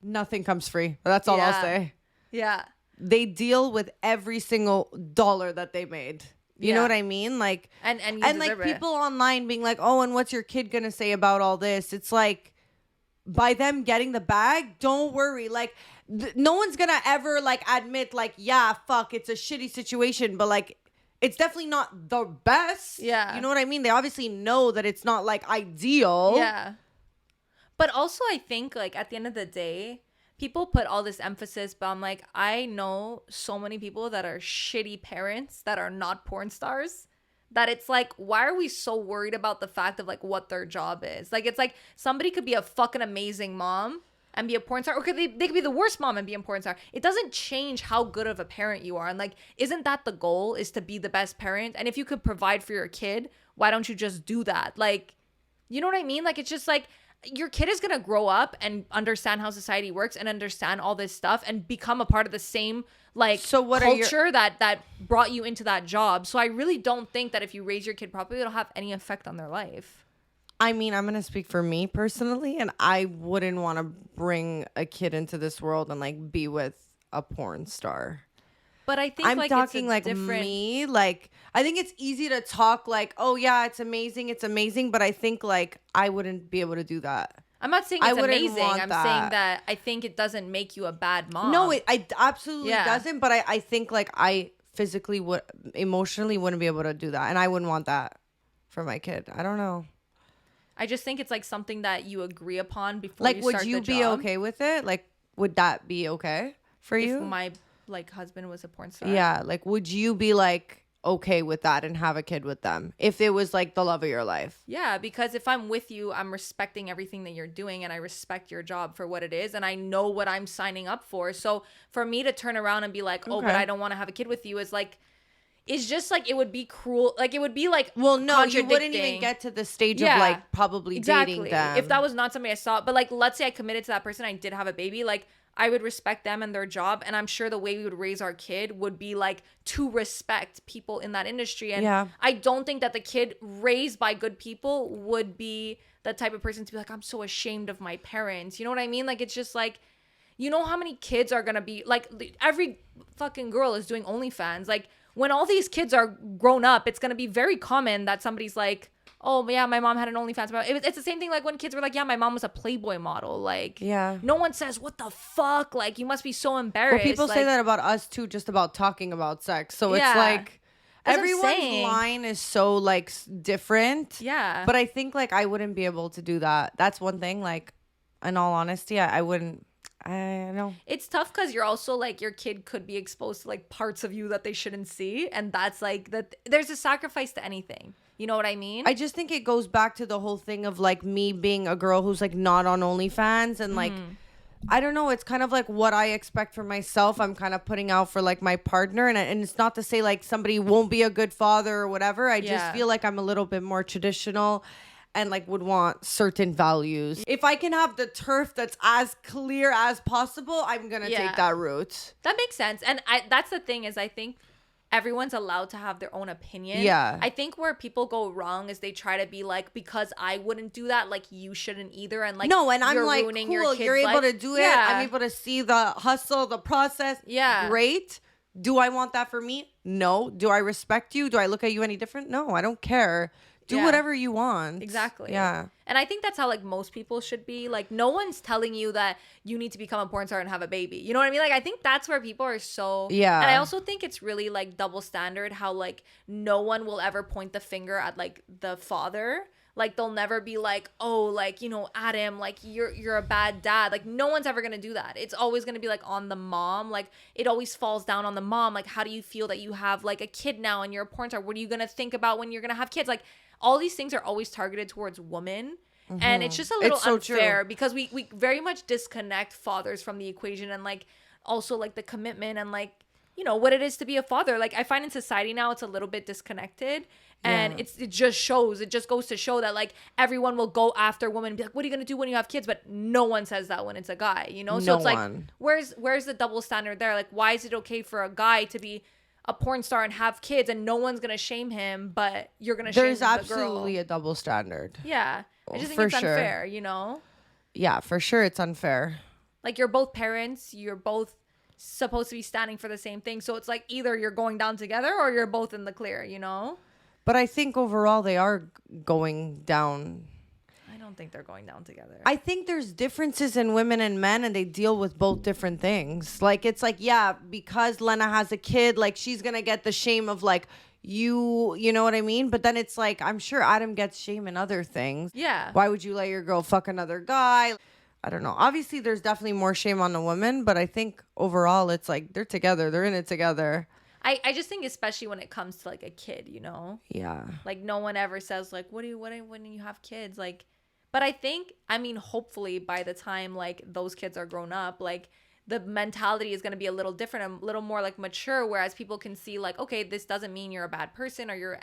nothing comes free. That's all I'll say. Yeah. They deal with every single dollar that they made. You know what I mean? Like, and like people online being like, oh, and what's your kid gonna say about all this? It's like, by them getting the bag, don't worry. Like, no one's gonna ever like admit like, yeah, fuck, it's a shitty situation, but like, it's definitely not the best. Yeah. You know what I mean? They obviously know that it's not like ideal. Yeah. But also I think like at the end of the day, people put all this emphasis, but I'm like, I know so many people that are shitty parents that are not porn stars, that it's like, why are we so worried about the fact of like what their job is? Like, it's like somebody could be a fucking amazing mom and be a porn star, or they could be the worst mom and be a porn star. It doesn't change how good of a parent you are. And like, isn't that the goal, is to be the best parent? And if you could provide for your kid, why don't you just do that? Like, you know what I mean? Like, it's just like, your kid is going to grow up and understand how society works and understand all this stuff and become a part of the same like culture that brought you into that job. So I really don't think that if you raise your kid properly, it'll have any effect on their life. I mean, I'm going to speak for me personally, and I wouldn't want to bring a kid into this world and like be with a porn star. But I think I'm like talking it's like different... me, like I think it's easy to talk like, oh yeah, it's amazing, but I think like I wouldn't be able to do that. I'm not saying it's amazing. I'm saying that I think it doesn't make you a bad mom. No, I absolutely doesn't. But I think like I physically emotionally wouldn't be able to do that, and I wouldn't want that for my kid. I don't know. I just think it's like something that you agree upon before like, you start the job. would you be okay with it? Like, would that be okay for you? If my like husband was a porn star. Yeah, like would you be like okay with that and have a kid with them if it was like the love of your life? Yeah, because if I'm with you, I'm respecting everything that you're doing, and I respect your job for what it is, and I know what I'm signing up for. So for me to turn around and be like, oh, but I don't want to have a kid with you, is like, it's just like, it would be cruel. Like, it would be like, well, no, you wouldn't even get to the stage of like probably dating them if that was not somebody I saw. But like, let's say I committed to that person, I did have a baby, like I would respect them and their job, and I'm sure the way we would raise our kid would be like to respect people in that industry. And I don't think that the kid raised by good people would be the type of person to be like, I'm so ashamed of my parents. You know what I mean? Like, it's just like, you know how many kids are gonna be like, every fucking girl is doing OnlyFans. Like, when all these kids are grown up, it's gonna be very common that somebody's like, oh yeah, my mom had an OnlyFans. It's the same thing like when kids were like, yeah, my mom was a Playboy model. Like, yeah, no one says, what the fuck? Like, you must be so embarrassed. Well, people like, say that about us too, just about talking about sex. So it's like, everyone's line is so like different. Yeah. But I think like I wouldn't be able to do that. That's one thing. Like, in all honesty, I wouldn't. I know. It's tough because you're also like, your kid could be exposed to like parts of you that they shouldn't see. And that's like, that there's a sacrifice to anything. You know what I mean? I just think it goes back to the whole thing of like me being a girl who's like not on OnlyFans and like, I don't know. It's kind of like what I expect for myself. I'm kind of putting out for like my partner. And it's not to say like somebody won't be a good father or whatever. I just feel like I'm a little bit more traditional and like would want certain values. If I can have the turf that's as clear as possible, I'm going to take that route. That makes sense. And that's the thing is I think everyone's allowed to have their own opinion. Yeah. I think where people go wrong is they try to be like, because I wouldn't do that, like you shouldn't either. And like, no, and I'm like, cool, you're able to do it. I'm able to see the hustle, the process. Yeah. Great. Do I want that for me? No. Do I respect you? Do I look at you any different? No, I don't care. Do whatever you want. Exactly. Yeah. And I think that's how like most people should be. Like, no one's telling you that you need to become a porn star and have a baby. You know what I mean? Like, I think that's where people are so... Yeah. And I also think it's really like double standard how like no one will ever point the finger at like the father. Like, they'll never be like, oh, like, you know, Adam, like, you're a bad dad. Like, no one's ever gonna do that. It's always gonna be like on the mom. Like, it always falls down on the mom. Like, how do you feel that you have like a kid now and you're a porn star? What are you gonna think about when you're gonna have kids? Like, all these things are always targeted towards women. Mm-hmm. And it's just a little unfair because we very much disconnect fathers from the equation and like also like the commitment and like, you know, what it is to be a father. Like, I find in society now it's a little bit disconnected. And it just goes to show that like everyone will go after women and be like, what are you gonna do when you have kids? But no one says that when it's a guy, you know? So it's like, where's the double standard there? Like, why is it okay for a guy to be a porn star and have kids and no one's gonna shame him, but you're gonna shame the girl? There's absolutely a double standard. Yeah. I just think it's unfair, you know? Yeah, for sure it's unfair. Like, you're both parents, you're both supposed to be standing for the same thing. So it's like either you're going down together or you're both in the clear, you know? But I think overall they are going down. I don't think they're going down together. I think there's differences in women and men and they deal with both different things. Like, it's like, yeah, because Lena has a kid, like she's going to get the shame of like, you know what I mean? But then it's like, I'm sure Adam gets shame in other things. Yeah. Why would you let your girl fuck another guy? I don't know. Obviously, there's definitely more shame on the woman, but I think overall, it's like they're together. They're in it together. I just think especially when it comes to like a kid, you know? Yeah. Like, no one ever says like, when you have kids? Like, but I think, I mean, hopefully by the time like those kids are grown up, like the mentality is going to be a little different, a little more like mature, whereas people can see like, okay, this doesn't mean you're a bad person or you're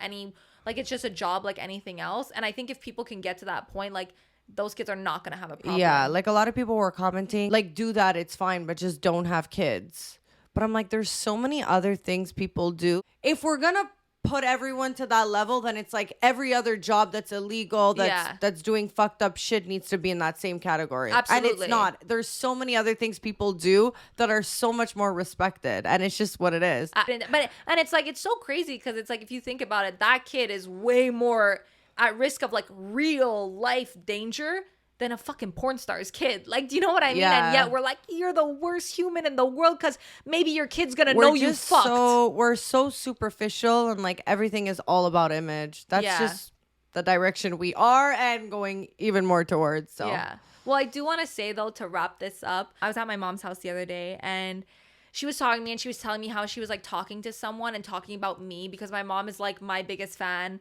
like, it's just a job like anything else. And I think if people can get to that point, like those kids are not going to have a problem. Yeah. Like, a lot of people were commenting like, do that, it's fine, but just don't have kids. But I'm like, there's so many other things people do. If we're going to put everyone to that level, then it's like every other job that's illegal, that's doing fucked up shit needs to be in that same category. Absolutely. And it's not. There's so many other things people do that are so much more respected, and it's just what it is. But it's like, it's so crazy because it's like, if you think about it, that kid is way more at risk of like real life danger than a fucking porn star's kid. Like, do you know what I mean? Yeah. And yet we're like, you're the worst human in the world because maybe your kid's gonna know you fucked. We're so superficial and like everything is all about image. That's just the direction we are and going even more towards. So yeah. Well, I do want to say though, to wrap this up, I was at my mom's house the other day and she was talking to me and she was telling me how she was like talking to someone and talking about me because my mom is like my biggest fan.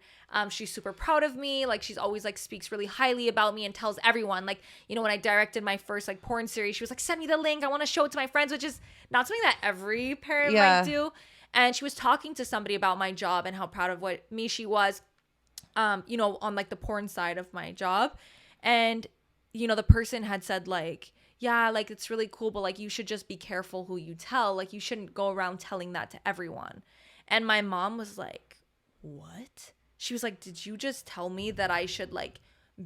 She's super proud of me. Like, she's always like speaks really highly about me and tells everyone, like, you know, when I directed my first like porn series, she was like, send me the link. I want to show it to my friends, which is not something that every parent might do. And she was talking to somebody about my job and how proud of me she was, you know, on like the porn side of my job. And, you know, the person had said like, yeah, like, it's really cool, but like, you should just be careful who you tell. Like, you shouldn't go around telling that to everyone. And my mom was like, what? She was like, did you just tell me that I should like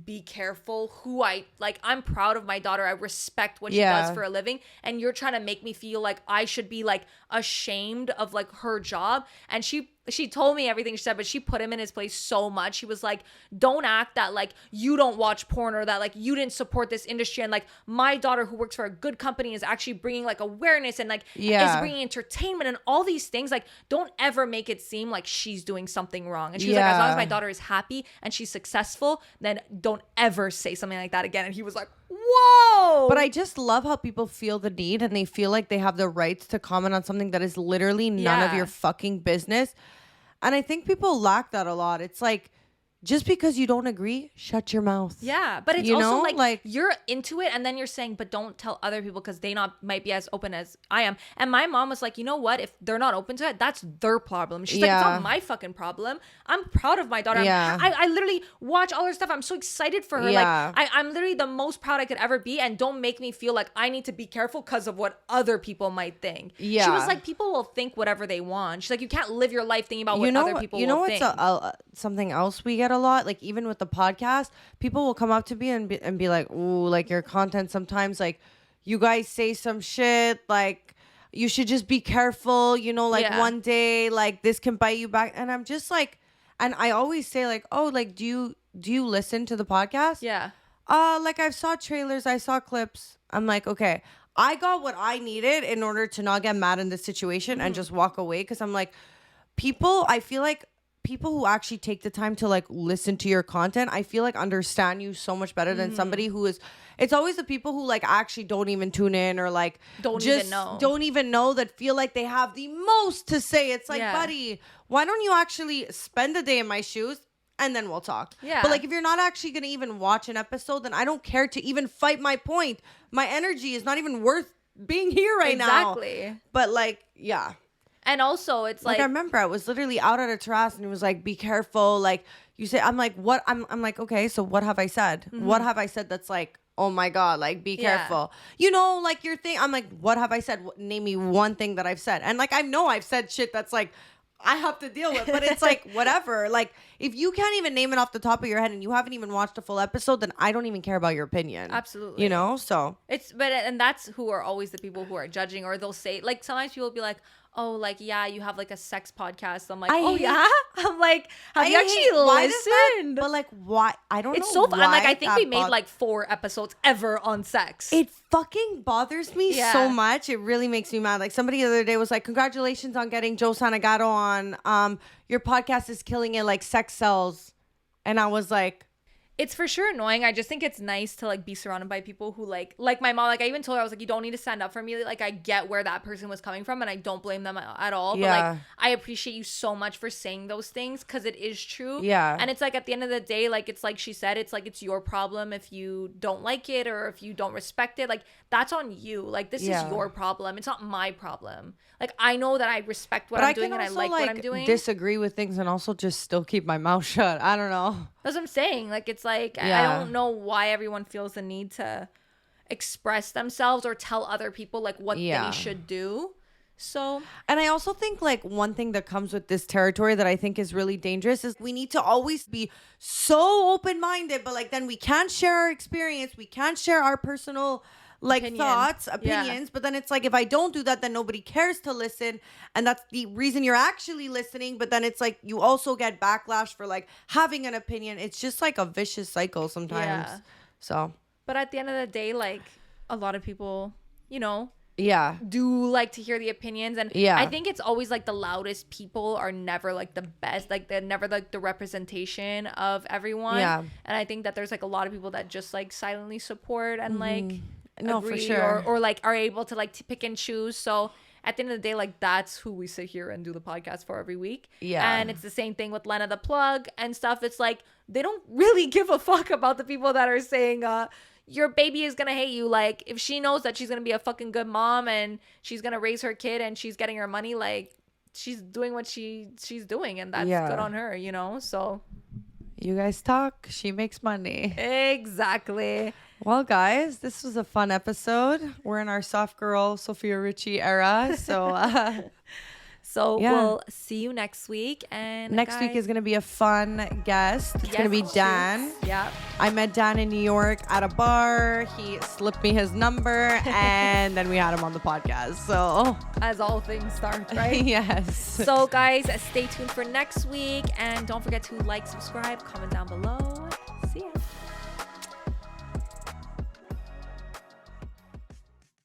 be careful who I'm proud of my daughter. I respect what she does for a living. And you're trying to make me feel like I should be like ashamed of like her job. And she told me everything she said, but she put him in his place so much. She was like, don't act that like you don't watch porn or that like you didn't support this industry. And like my daughter who works for a good company is actually bringing like awareness and like is bringing entertainment and all these things. Like don't ever make it seem like she's doing something wrong. And she was like, as long as my daughter is happy and she's successful, then don't ever say something like that again. And he was like, whoa. But I just love how people feel the need and they feel like they have the rights to comment on something that is literally none of your fucking business. And I think people lack that a lot. It's like, just because you don't agree, shut your mouth. Yeah, but it's also like you're into it and then you're saying, but don't tell other people because they might be as open as I am. And my mom was like, you know what? If they're not open to it, that's their problem. She's like, it's not my fucking problem. I'm proud of my daughter. Yeah. I literally watch all her stuff. I'm so excited for her. Yeah. Like I'm literally the most proud I could ever be. And don't make me feel like I need to be careful because of what other people might think. Yeah. She was like, people will think whatever they want. She's like, you can't live your life thinking about what other people will think. You know what's something else we get a lot? Like even with the podcast, people will come up to me and be like, ooh, like your content sometimes like you guys say some shit like you should just be careful, you know, like one day like this can bite you back. And I'm just like, and I always say like, oh, like do you listen to the podcast? Yeah. Like I saw trailers, I saw clips. I'm like, okay, I got what I needed in order to not get mad in this situation and just walk away. Cause I'm like, I feel like people who actually take the time to like listen to your content, I feel like understand you so much better than somebody who is. It's always the people who like actually don't even tune in or like don't even know that feel like they have the most to say. It's like, buddy, why don't you actually spend a day in my shoes and then we'll talk? Yeah. But like if you're not actually gonna even watch an episode, then I don't care to even fight my point. My energy is not even worth being here right now. Exactly. But like, yeah. And also, it's like I remember I was literally out at a terrace and it was like, be careful. Like you say, I'm like, what? I'm like, okay, so what have I said? What have I said that's like, oh my God, like be careful. You know, like your thing. I'm like, what have I said? Name me one thing that I've said. And like, I know I've said shit that's like, I have to deal with, but it's like, whatever. Like if you can't even name it off the top of your head and you haven't even watched a full episode, then I don't even care about your opinion. Absolutely. You know, so and that's who are always the people who are judging, or they'll say like, sometimes people will be like, oh, like, yeah, you have like a sex podcast. I'm like, yeah? I'm like, have you actually listened? But like, why? I don't know. It's so fun. Like, I think we made like 4 episodes ever on sex. It fucking bothers me so much. It really makes me mad. Like somebody the other day was like, congratulations on getting Joe Sanagato on. Your podcast is killing it, like sex sells. And I was like, it's for sure annoying. I just think it's nice to like be surrounded by people who like my mom. Like I even told her, I was like, you don't need to stand up for me. Like I get where that person was coming from and I don't blame them at all. Yeah. But like I appreciate you so much for saying those things because it is true. Yeah. And it's like at the end of the day, like it's like she said, it's like it's your problem if you don't like it or if you don't respect it. Like that's on you. Like this is your problem. It's not my problem. Like I know that I respect what I'm doing and I like what I'm doing. Disagree with things and also just still keep my mouth shut. I don't know. That's what I'm saying. Like it's like I don't know why everyone feels the need to express themselves or tell other people like what they should do. So, and I also think like one thing that comes with this territory that I think is really dangerous is we need to always be so open-minded, but like then we can't share our experience, we can't share our personal like opinions, but then it's like if I don't do that then nobody cares to listen, and that's the reason you're actually listening, but then it's like you also get backlash for like having an opinion. It's just like a vicious cycle sometimes. So, but at the end of the day, like a lot of people, you know, do like to hear the opinions, and I think it's always like the loudest people are never like the best, like they're never like the representation of everyone. And I think that there's like a lot of people that just like silently support and like agree, for sure, or like are able to like to pick and choose. So at the end of the day, like that's who we sit here and do the podcast for every week. And it's the same thing with Lena the Plug and stuff. It's like they don't really give a fuck about the people that are saying your baby is gonna hate you. Like if she knows that she's gonna be a fucking good mom and she's gonna raise her kid and she's getting her money, like she's doing what she's doing, and that's good on her, you know. So you guys talk, she makes money. Exactly. Well, guys, this was a fun episode. We're in our soft girl Sophia Richie era, so So we'll see you next week. And next week is going to be a fun guest. It's going to be Dan. Yeah. I met Dan in New York at a bar. He slipped me his number and then we had him on the podcast. So as all things start, right? Yes. So guys, stay tuned for next week and don't forget to like, subscribe, comment down below.